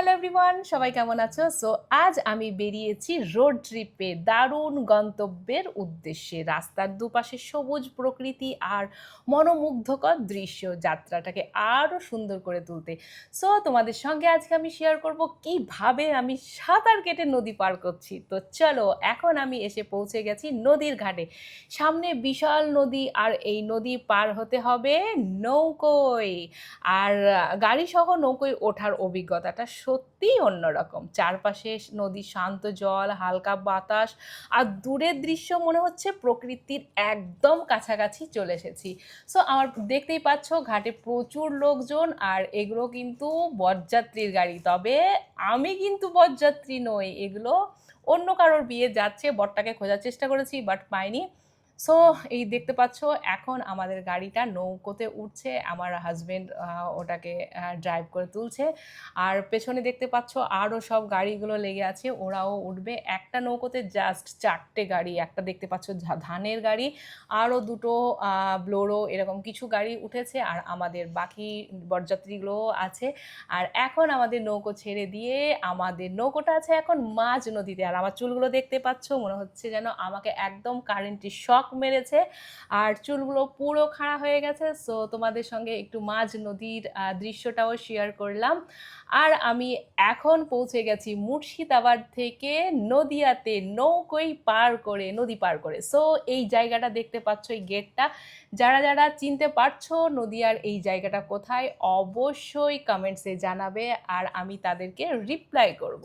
Hello everyone, সবাই কেমন আছো? সো আজ আমি বেরিয়েছি রোড ট্রিপে দারুণ গন্তব্যের উদ্দেশ্যে। রাস্তার দুপাশে সবুজ প্রকৃতি আর মনোমুগ্ধকর দৃশ্য যাত্রাটাকে আরও সুন্দর করে তুলতে। সো তোমাদের সঙ্গে আজকে আমি শেয়ার করব কিভাবে আমি সাঁতার কেটে নদী পার করছি। তো চলো, এখন আমি এসে পৌঁছে গেছি নদীর ঘাটে। সামনে বিশাল নদী আর এই নদী পার হতে হবে নৌকোয়। আর গাড়িসহ নৌকোয় ওঠার অভিজ্ঞতাটা সত্যিই অন্যরকম। চারপাশে নদীর শান্ত জল, হালকা বাতাস আর দূরের দৃশ্য মনে হচ্ছে প্রকৃতির একদম কাছাকাছি চলে এসেছি। সো আমার দেখতেই পাচ্ছ ঘাটে প্রচুর লোকজন, আর এগুলো কিন্তু বরযাত্রীর গাড়ি। তবে আমি কিন্তু বরযাত্রী নই, এগুলো অন্য কারোর বিয়ে যাচ্ছে। বরটাকে খোঁজার চেষ্টা করেছি বাট পাইনি। সো এই দেখতে পাচ্ছ এখন আমাদের গাড়িটা নৌকোতে উঠছে, আমার হাজবেন্ড ওটাকে ড্রাইভ করে তুলছে। আর পেছনে দেখতে পাচ্ছ আরও সব গাড়িগুলো লেগে আছে, ওরাও উঠবে। একটা নৌকোতে জাস্ট 4টে গাড়ি, একটা দেখতে পাচ্ছ ধানের গাড়ি, আরও দুটো ব্লোরো, এরকম কিছু গাড়ি উঠেছে, আর আমাদের বাকি বরযাত্রীগুলোও আছে। আর এখন আমাদের নৌকো ছেড়ে দিয়ে আমাদের নৌকোটা আছে এখন মাঝ নদীতে। আর আমার চুলগুলো দেখতে পাচ্ছ, মনে হচ্ছে যেন আমাকে একদম কারেন্টের শক মেরেছে, আর চুলগুলো পুরো খাড়া হয়ে গেছে। সো তোমাদের সঙ্গে একটু মাঝ নদীর দৃশ্যটাও শেয়ার করলাম। আর আমি এখন পৌঁছে গেছি মুর্শিদাবাদ থেকে নদিয়াতে নৌকোই পার করে, নদী পার করে। সো এই জায়গাটা দেখতে পাচ্ছ, এই গেটটা, যারা যারা চিনতে পারছো নদিয়ার এই জায়গাটা কোথায় অবশ্যই কমেন্টসে জানাবে, আর আমি তাদেরকে রিপ্লাই করব।